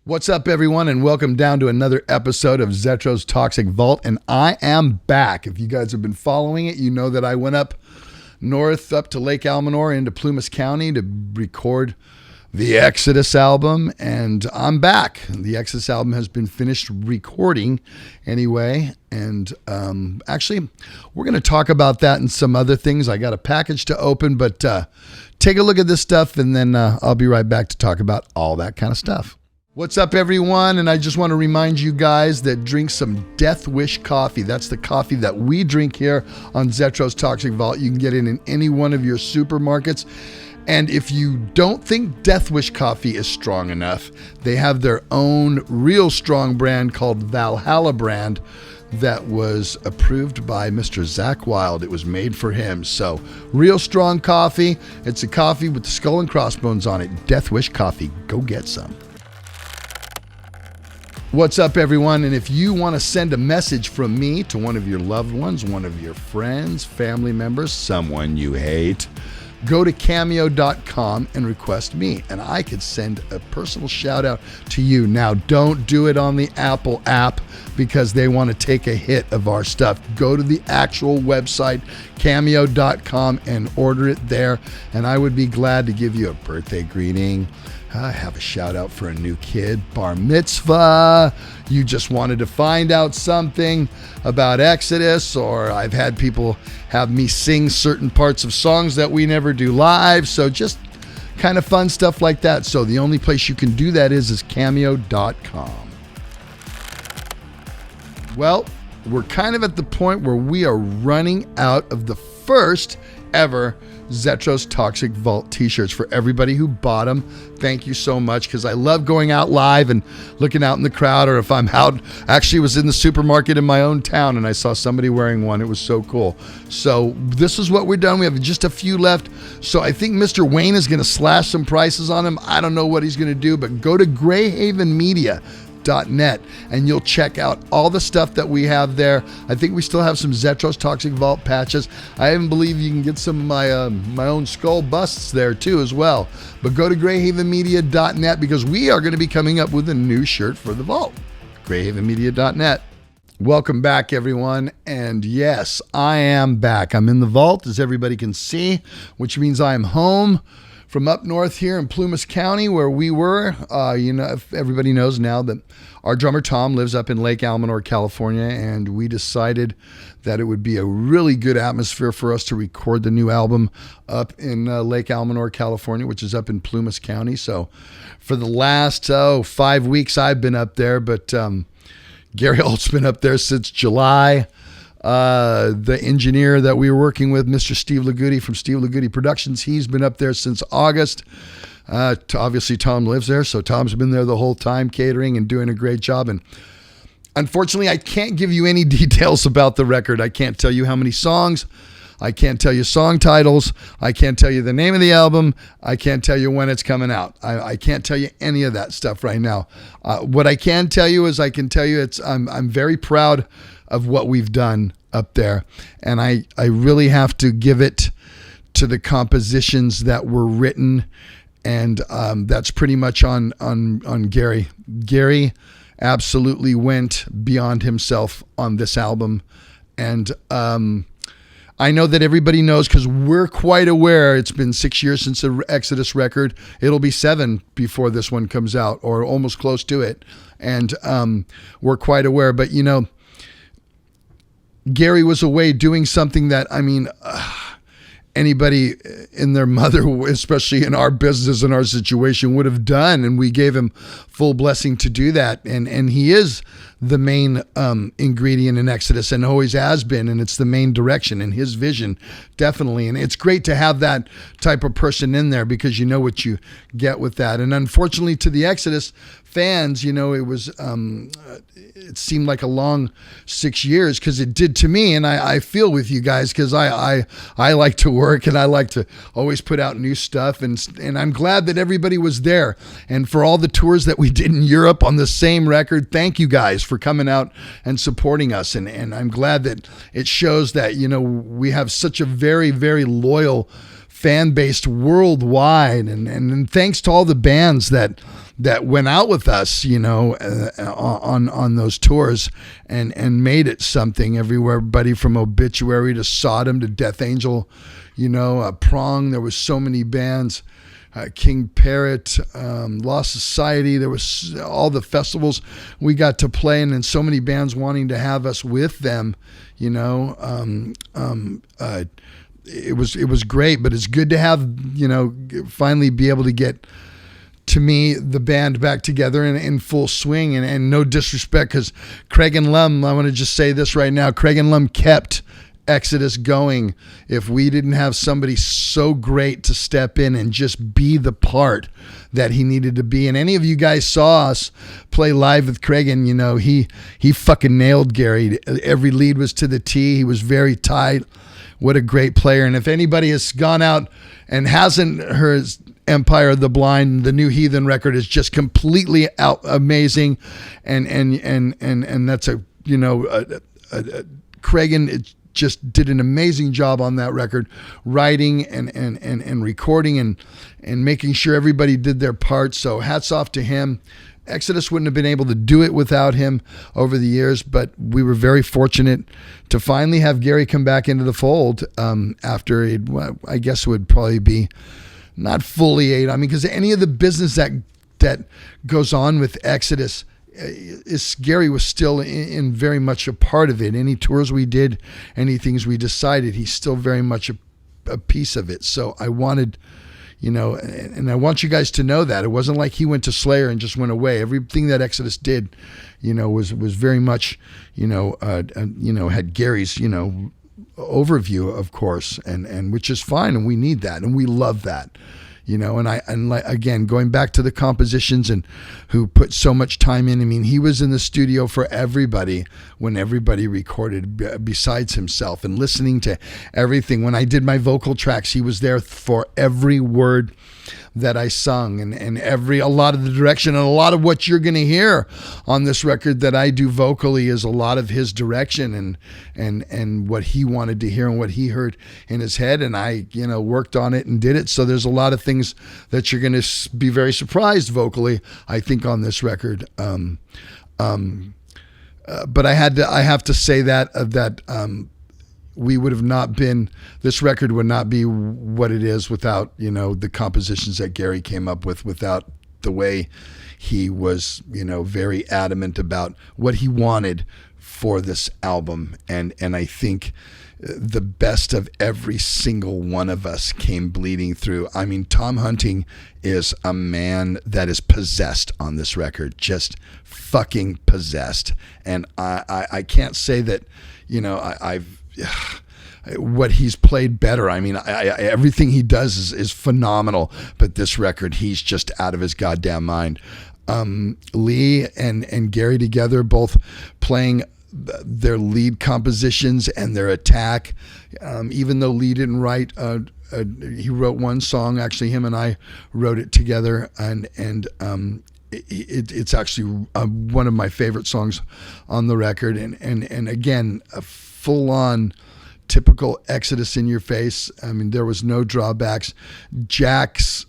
What's up, everyone, and welcome down to another episode of Zetro's Toxic Vault, and I am back. If you guys have been following it, you know that I went up north, up to Lake Almanor, into Plumas County to record the Exodus album, and I'm back. The Exodus album has been finished recording anyway, and actually, we're going to talk about that and some other things. I got a package to open, but take a look at this stuff, and then I'll be right back to talk about all that kind of stuff. What's up, everyone? And I just want to remind you guys that drink some Death Wish coffee. That's the coffee that we drink here on Zetro's Toxic Vault. You can get it in any one of your supermarkets. And if you don't think Death Wish coffee is strong enough, they have their own real strong brand called Valhalla brand that was approved by Mr. Zach Wild. It was made for him. So real strong coffee. It's a coffee with the skull and crossbones on it. Death Wish coffee. Go get some. What's up, everyone? And if you want to send a message from me to one of your loved ones, one of your friends, family members, someone you hate, go to cameo.com and request me, and I could send a personal shout out to you. Now, don't do it on the Apple app because they want to take a hit of our stuff. Go to the actual website, cameo.com, and order it there, and I would be glad to give you a birthday greeting. I have a shout out for a new kid, bar mitzvah. You just wanted to find out something about Exodus, or I've had people have me sing certain parts of songs that we never do live. So just kind of fun stuff like that. So the only place you can do that is cameo.com. Well, we're kind of at the point where we are running out of the first ever Zetro's Toxic Vault t-shirts. For everybody who bought them, thank you so much, because I love going out live and looking out in the crowd, or if I'm out, actually was in the supermarket in my own town and I saw somebody wearing one. It was so cool. So this is what we're done. We have just a few left. So I think Mr. Wayne is going to slash some prices on them. I don't know what he's going to do, but go to greyhavenmedia.net and you'll check out all the stuff that we have there. I think we still have some Zetro's Toxic Vault patches. I even believe you can get some of my own skull busts there too as well. But go to greyhavenmedia.net because we are going to be coming up with a new shirt for the vault. greyhavenmedia.net. Welcome back, everyone. And yes, I am back. I'm in the vault, as everybody can see, which means I am home from up north here in Plumas County, where we were. If everybody knows now that our drummer Tom lives up in Lake Almanor, California, and we decided that it would be a really good atmosphere for us to record the new album up in Lake Almanor, California, which is up in Plumas County. So for the last 5 weeks, I've been up there, but Gary Holt's been up there since July. The engineer that we were working with, Mr. Steve Laguti from Steve Laguti Productions, he's been up there since August. Obviously, Tom lives there, so Tom's been there the whole time catering and doing a great job. And unfortunately, I can't give you any details about the record. I can't tell you how many songs. I can't tell you song titles. I can't tell you the name of the album. I can't tell you when it's coming out. I can't tell you any of that stuff right now. What I can tell you is I'm very proud of what we've done up there. And I really have to give it to the compositions that were written. And that's pretty much on Gary. Gary absolutely went beyond himself on this album. And I know that everybody knows, because we're quite aware. It's been 6 years since the Exodus record. It'll be 7 before this one comes out, or almost close to it. And we're quite aware. But, Gary was away doing something that, anybody in their mother, especially in our business and our situation, would have done. And we gave him full blessing to do that. And he is the main ingredient in Exodus, and always has been. And it's the main direction in his vision, definitely. And it's great to have that type of person in there, because you know what you get with that. And unfortunately, to the Exodus fans, it seemed like a long 6 years, because it did to me. And I feel with you guys, because I like to work and I like to always put out new stuff. And I'm glad that everybody was there. And for all the tours that we did in Europe on the same record, thank you guys for coming out and supporting us. And I'm glad that it shows that, we have such a very, very loyal fan base worldwide. And thanks to all the bands that that went out with us, on those tours and made it something everywhere, buddy, from Obituary to Sodom to Death Angel, Prong. There was so many bands. King Parrot, Lost Society. There was all the festivals we got to play in, and so many bands wanting to have us with them. It was great, but it's good to have finally be able to get, to me, the band back together in full swing. And no disrespect, because Craig and Lum, I want to just say this right now, Craig and Lum kept Exodus going. If we didn't have somebody so great to step in and just be the part that he needed to be, and any of you guys saw us play live with Craig, and he fucking nailed Gary. Every lead was to the T. He was very tight. What a great player. And if anybody has gone out and hasn't heard Empire of the Blind, the new Heathen record is just completely amazing, and that's Craig and just did an amazing job on that record, writing and recording and making sure everybody did their part. So hats off to him. Exodus wouldn't have been able to do it without him over the years, but we were very fortunate to finally have Gary come back into the fold after I guess it would probably be not fully 8. I mean, because any of the business that goes on with Exodus, Gary was still in very much a part of it. Any tours we did, any things we decided, he's still very much a piece of it. So I wanted, and I want you guys to know that it wasn't like he went to Slayer and just went away. Everything that Exodus did, was very much, had Gary's, overview, of course, and which is fine, and we need that, and we love that. Again, going back to the compositions and who put so much time in. I mean, he was in the studio for everybody when everybody recorded besides himself, and listening to everything. When I did my vocal tracks, he was there for every word that I sung, and a lot of the direction, and a lot of what you're going to hear on this record that I do vocally is a lot of his direction and what he wanted to hear and what he heard in his head. And I, worked on it and did it. So there's a lot of things that you're going to be very surprised vocally, I think, on this record. But I have to say that we would have not been, this record would not be what it is without, the compositions that Gary came up with, without the way he was, very adamant about what he wanted for this album. And I think the best of every single one of us came bleeding through. I mean, Tom Hunting is a man that is possessed on this record, just fucking possessed. And I can't say that, what he's played better. I mean, everything he does is phenomenal, but this record, he's just out of his goddamn mind. Lee and Gary together, both playing their lead compositions and their attack. Even though Lee didn't write, he wrote one song. Actually, him and I wrote it together, and it's actually one of my favorite songs on the record. And again, a full-on typical Exodus in your face. I mean, there was no drawbacks. Jack's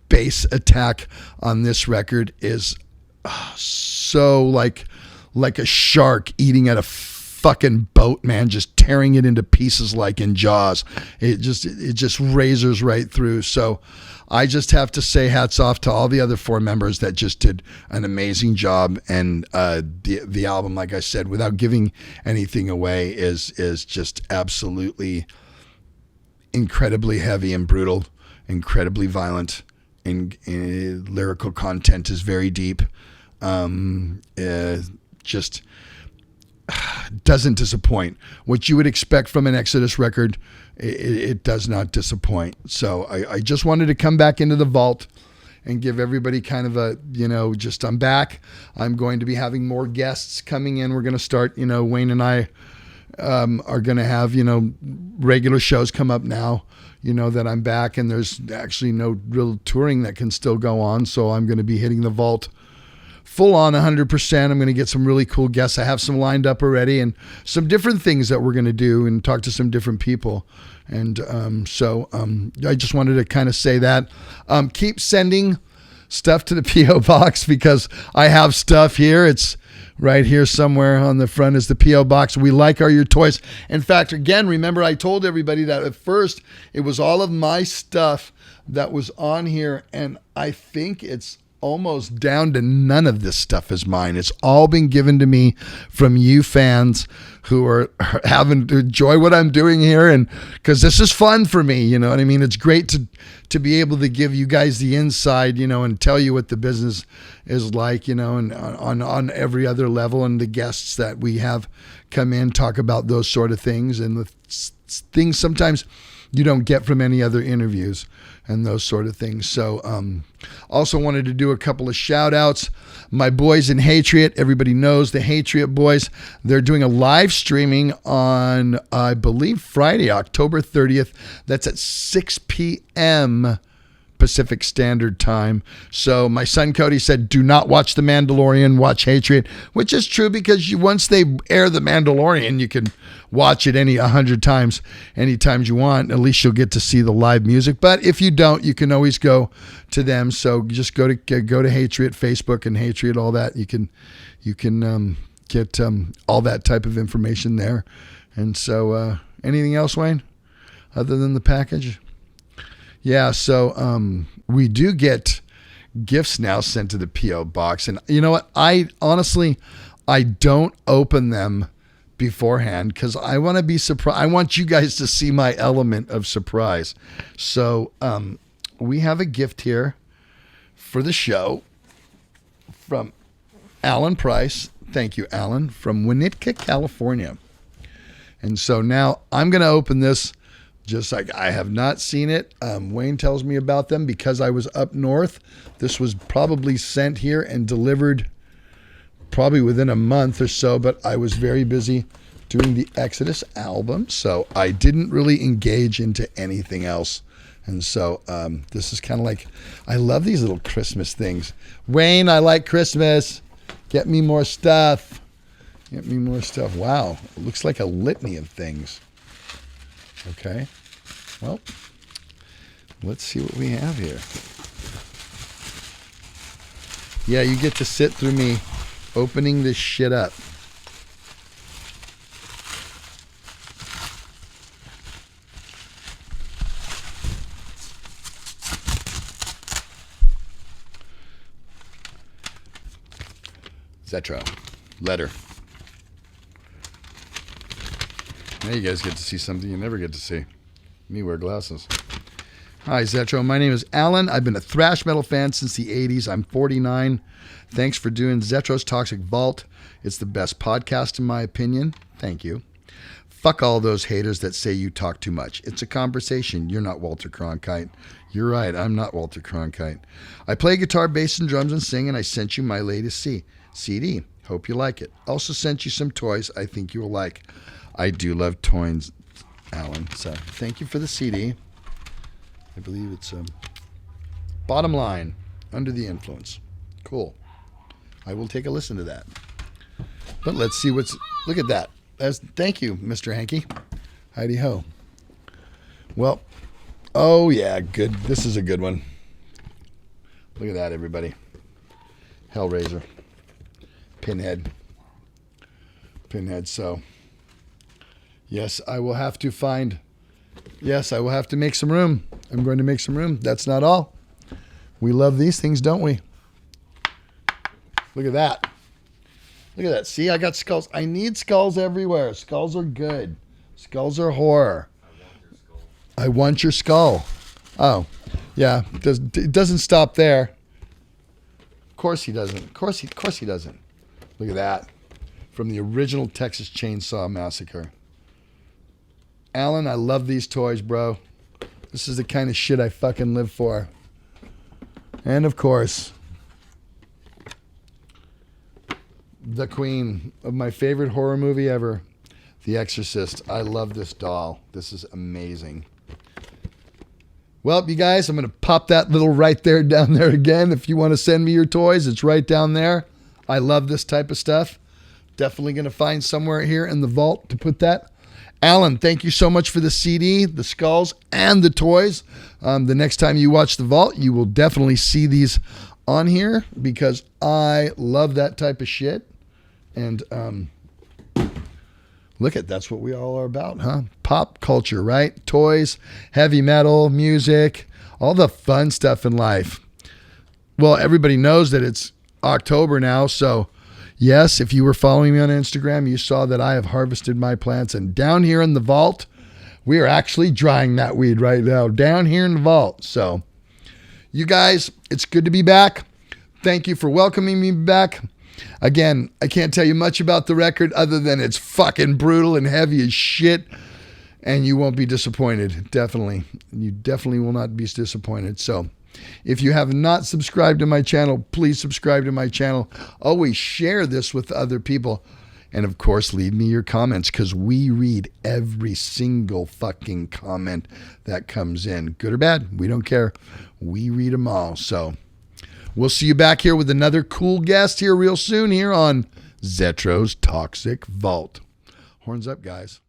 bass attack on this record is so like a shark eating at a fucking boat, man, just tearing it into pieces like in Jaws. It just razors right through. So I just have to say hats off to all the other 4 members that just did an amazing job. And the album, like I said, without giving anything away, is just absolutely incredibly heavy and brutal, incredibly violent, and lyrical content is very deep. Just doesn't disappoint. What you would expect from an Exodus record, it does not disappoint. So I just wanted to come back into the vault and give everybody kind of a, just I'm back. I'm going to be having more guests coming in. We're going to start, Wayne and I are going to have, regular shows come up now, that I'm back, and there's actually no real touring that can still go on. So I'm going to be hitting the vault full on 100%. I'm going to get some really cool guests. I have some lined up already, and some different things that we're going to do and talk to some different people. And so I just wanted to kind of say that. Keep sending stuff to the P.O. box because I have stuff here. It's right here somewhere on the front is the P.O. box. We like your toys. In fact, again, remember I told everybody that at first it was all of my stuff that was on here, and I think it's almost down to none of this stuff is mine. It's all been given to me from you fans who are having to enjoy what I'm doing here, and because this is fun for me, you know what I mean? It's great to be able to give you guys the inside, you know, and tell you what the business is like, you know, and on every other level, and the guests that we have come in talk about those sort of things and the things sometimes you don't get from any other interviews and those sort of things. So also wanted to do a couple of shout outs. My boys in Hatriot, everybody knows the Hatriot boys. They're doing a live streaming on, I believe, Friday, October 30th. That's at 6 p.m. Pacific Standard Time. So my son Cody said, do not watch The Mandalorian, watch Hatriot, which is true because once they air The Mandalorian, you can watch it 100 times, anytime you want. At least you'll get to see the live music. But if you don't, you can always go to them. So just go to Hatriot, Facebook and Hatriot, all that. You can get all that type of information there. And so anything else, Wayne, other than the package? Yeah, so we do get gifts now sent to the P.O. box. And you know what? I don't open them beforehand because I want to be surprised. I want you guys to see my element of surprise. So we have a gift here for the show from Alan Price. Thank you, Alan, from Winnetka, California. And so now I'm going to open this. Just like I have not seen it. Wayne tells me about them because I was up north. This was probably sent here and delivered probably within a month or so, but I was very busy doing the Exodus album, so I didn't really engage into anything else. And so this is kind of like, I love these little Christmas things. Wayne, I like Christmas. Get me more stuff. Get me more stuff. Wow, it looks like a litany of things. Okay, well, let's see what we have here. Yeah, you get to sit through me opening this shit up. Zetro, letter. Now you guys get to see something you never get to see. Me wear glasses. Hi, Zetro. My name is Alan. I've been a thrash metal fan since the 80s. I'm 49. Thanks for doing Zetro's Toxic Vault. It's the best podcast in my opinion. Thank you. Fuck all those haters that say you talk too much. It's a conversation. You're not Walter Cronkite. You're right. I'm not Walter Cronkite. I play guitar, bass, and drums and sing, and I sent you my latest CD. Hope you like it. Also sent you some toys I think you will like. I do love toys, Alan. So thank you for the CD. I believe it's Bottom Line, Under the Influence. Cool. I will take a listen to that. But let's see what's... Look at that. Thank you, Mr. Hanky. Heidi ho. Well, oh yeah, good. This is a good one. Look at that, everybody. Hellraiser. Pinhead. So... Yes, I will have to make some room. I'm going to make some room. That's not all. We love these things, don't we? Look at that. Look at that. See, I got skulls. I need skulls everywhere. Skulls are good. Skulls are horror. I want your skull. Oh, yeah. It doesn't stop there. Of course he doesn't. Of course he doesn't. Look at that. From the original Texas Chainsaw Massacre. Alan, I love these toys, bro. This is the kind of shit I fucking live for. And of course, the queen of my favorite horror movie ever, The Exorcist. I love this doll. This is amazing. Well, you guys, I'm going to pop that little right there down there again. If you want to send me your toys, it's right down there. I love this type of stuff. Definitely going to find somewhere here in the vault to put that. Alan, thank you so much for the CD, the skulls, and the toys. The next time you watch the vault, you will definitely see these on here because I love that type of shit. And look at, that's what we all are about, huh? Pop culture, right? Toys, heavy metal, music, all the fun stuff in life. Well, everybody knows that it's October now, so yes, if you were following me on Instagram, you saw that I have harvested my plants, and down here in the vault, we are actually drying that weed right now, down here in the vault. So you guys, it's good to be back. Thank you for welcoming me back. Again, I can't tell you much about the record other than it's fucking brutal and heavy as shit, and you won't be disappointed. Definitely. You definitely will not be disappointed. So if you have not subscribed to my channel, please subscribe to my channel. Always share this with other people. And of course, leave me your comments because we read every single fucking comment that comes in. Good or bad, we don't care. We read them all. So we'll see you back here with another cool guest here real soon here on Zetro's Toxic Vault. Horns up, guys.